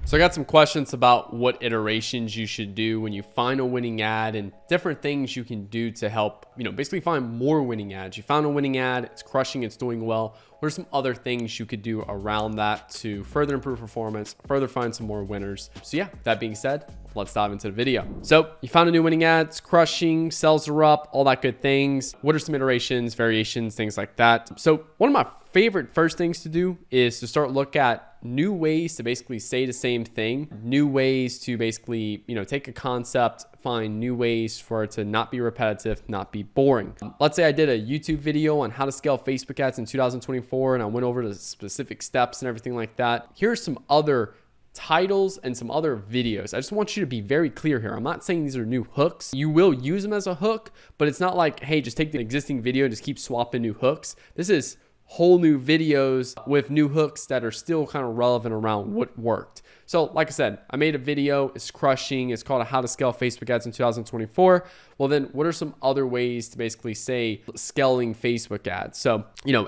So I got some questions about what iterations you should do when you find a winning ad and different things you can do to help, basically find more winning ads. You found a winning ad, it's crushing, it's doing well. What are some other things you could do around that to further improve performance, further find some more winners? So yeah, that being said, let's dive into the video. So you found a new winning ad, it's crushing, sales are up, all that good things. What are some iterations, variations, things like that? So one of my favorite first things to do is to start look at new ways to basically say the same thing, new ways to basically, take a concept, find new ways for it to not be repetitive, not be boring. Let's say I did a YouTube video on how to scale Facebook ads in 2024, and I went over the specific steps and everything like that. Here's some other titles and some other videos. I just want you to be very clear here. I'm not saying these are new hooks. You will use them as a hook, but it's not like, hey, just take the existing video and just keep swapping new hooks. This is whole new videos with new hooks that are still kind of relevant around what worked. So like I said, I made a video, it's crushing, it's called How to Scale Facebook Ads in 2024. Well then, what are some other ways to basically say scaling Facebook ads? So,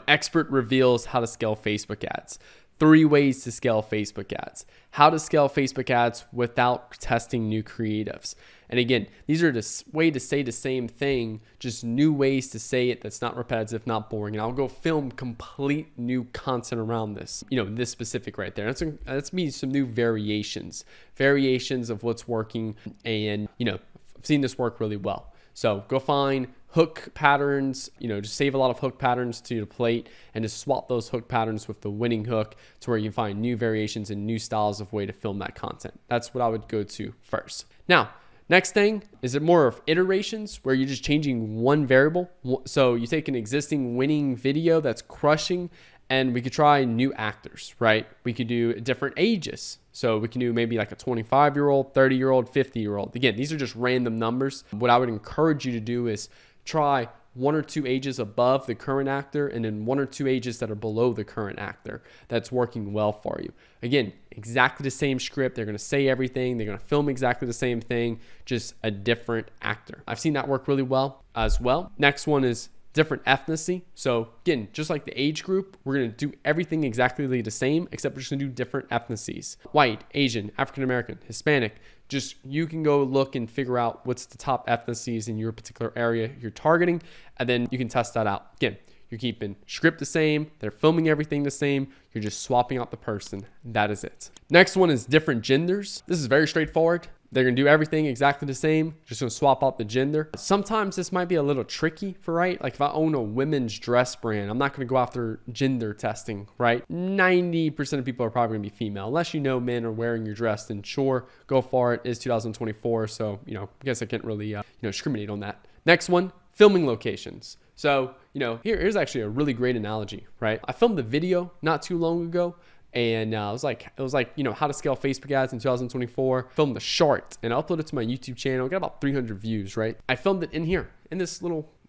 expert reveals how to scale Facebook ads. 3 ways to scale Facebook ads. How to scale Facebook ads without testing new creatives. And again, these are the way to say the same thing, just new ways to say it that's not repetitive, not boring. And I'll go film complete new content around this, this specific right there. That's me some new variations of what's working. And, I've seen this work really well. So go find hook patterns, just save a lot of hook patterns to your plate and just swap those hook patterns with the winning hook to where you can find new variations and new styles of way to film that content. That's what I would go to first. Now, next thing, is it more of iterations where you're just changing one variable? So you take an existing winning video that's crushing and we could try new actors, right? We could do different ages. So we can do maybe like a 25-year-old, 30-year-old, 50-year-old. Again, these are just random numbers. What I would encourage you to do is try 1 or 2 ages above the current actor and then 1 or 2 ages that are below the current actor that's working well for you. Again, exactly the same script. They're going to say everything. They're going to film exactly the same thing, just a different actor. I've seen that work really well as well. Next one is different ethnicity. So again, just like the age group, we're going to do everything exactly the same, except we're just going to do different ethnicities. White, Asian, African-American, Hispanic. Just you can go look and figure out what's the top ethnicities in your particular area you're targeting, and then you can test that out. Again, you're keeping script the same. They're filming everything the same. You're just swapping out the person. That is it. Next one is different genders. This is very straightforward. They're going to do everything exactly the same. Just going to swap out the gender. Sometimes this might be a little tricky right? Like if I own a women's dress brand, I'm not going to go after gender testing, right? 90% of people are probably going to be female. Unless men are wearing your dress, then sure, go for it. It's 2024. So, I guess I can't really, discriminate on that. Next one, filming locations. So, here's actually a really great analogy, right? I filmed a video not too long ago. And it was like, how to scale Facebook ads in 2024. Filmed the short and I uploaded it to my YouTube channel. Got about 300 views, right? I filmed it in here, in this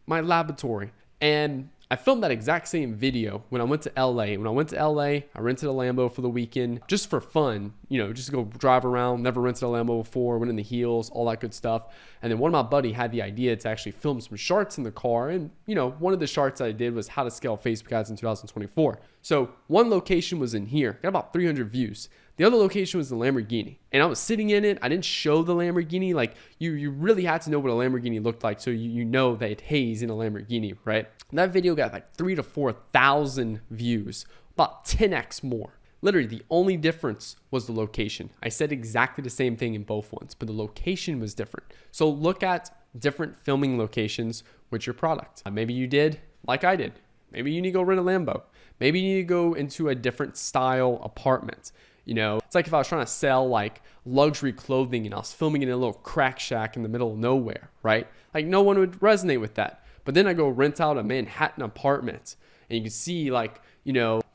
my laboratory. And I filmed that exact same video when I went to LA. When I went to LA, I rented a Lambo for the weekend just for fun, just to go drive around. Never rented a Lambo before, went in the heels, all that good stuff. And then one of my buddy had the idea to actually film some shorts in the car. And, one of the shorts I did was how to scale Facebook ads in 2024. So one location was in here, got about 300 views. The other location was the Lamborghini, and I was sitting in it. I didn't show the Lamborghini. Like you really had to know what a Lamborghini looked like, so you know that it haze in a Lamborghini, right? And that video got like 3,000 to 4,000 views, about 10x more. Literally, the only difference was the location. I said exactly the same thing in both ones, but the location was different. So look at different filming locations with your product. Maybe you did like I did. Maybe you need to go rent a Lambo. Maybe you need to go into a different style apartment. It's like if I was trying to sell like luxury clothing and I was filming in a little crack shack in the middle of nowhere, right? Like no one would resonate with that. But then I go rent out a Manhattan apartment and you can see like,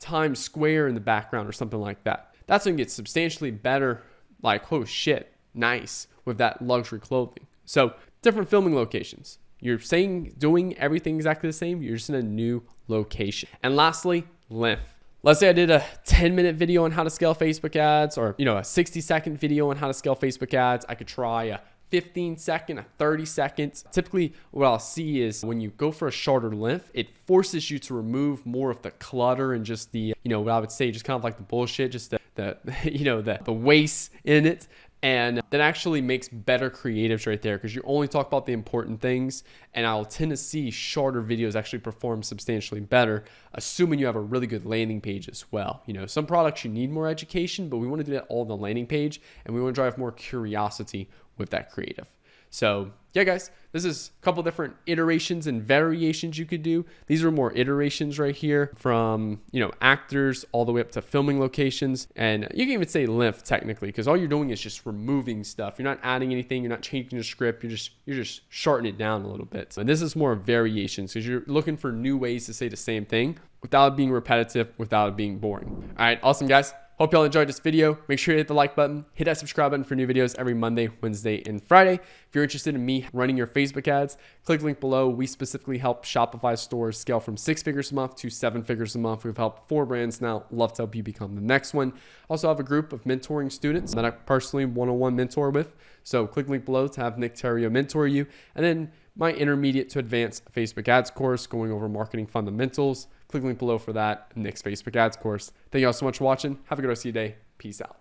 Times Square in the background or something like that. That's going to get substantially better, like, oh shit, nice with that luxury clothing. So different filming locations. You're doing everything exactly the same. You're just in a new location. And lastly, length. Let's say I did a 10-minute video on how to scale Facebook ads or, a 60-second video on how to scale Facebook ads. I could try a 15-second, a 30 seconds. Typically what I'll see is when you go for a shorter length, it forces you to remove more of the clutter and just the, what I would say, just kind of like the bullshit, just the waste in it. And that actually makes better creatives right there, because you only talk about the important things. And I'll tend to see shorter videos actually perform substantially better, assuming you have a really good landing page as well. Some products you need more education, but we want to do that all on the landing page, and we want to drive more curiosity with that creative. So yeah, guys, this is a couple different iterations and variations you could do. These are more iterations right here, from, actors all the way up to filming locations. And you can even say length technically, because all you're doing is just removing stuff. You're not adding anything. You're not changing the script. You're just shortening it down a little bit. And this is more variations, because you're looking for new ways to say the same thing without it being repetitive, without it being boring. All right, awesome, guys. Hope y'all enjoyed this video. Make sure you hit the like button, hit that subscribe button for new videos every Monday, Wednesday, and Friday. If you're interested in me running your Facebook ads, click the link below. We specifically help Shopify stores scale from 6 figures a month to 7 figures a month. We've helped 4 brands now. Love to help you become the next one. Also have a group of mentoring students that I personally one-on-one mentor with. So click the link below to have Nick Theriot mentor you. And then my intermediate to advanced Facebook ads course going over marketing fundamentals. Click the link below for that, Nick's Facebook ads course. Thank you all so much for watching. Have a good rest of your day. Peace out.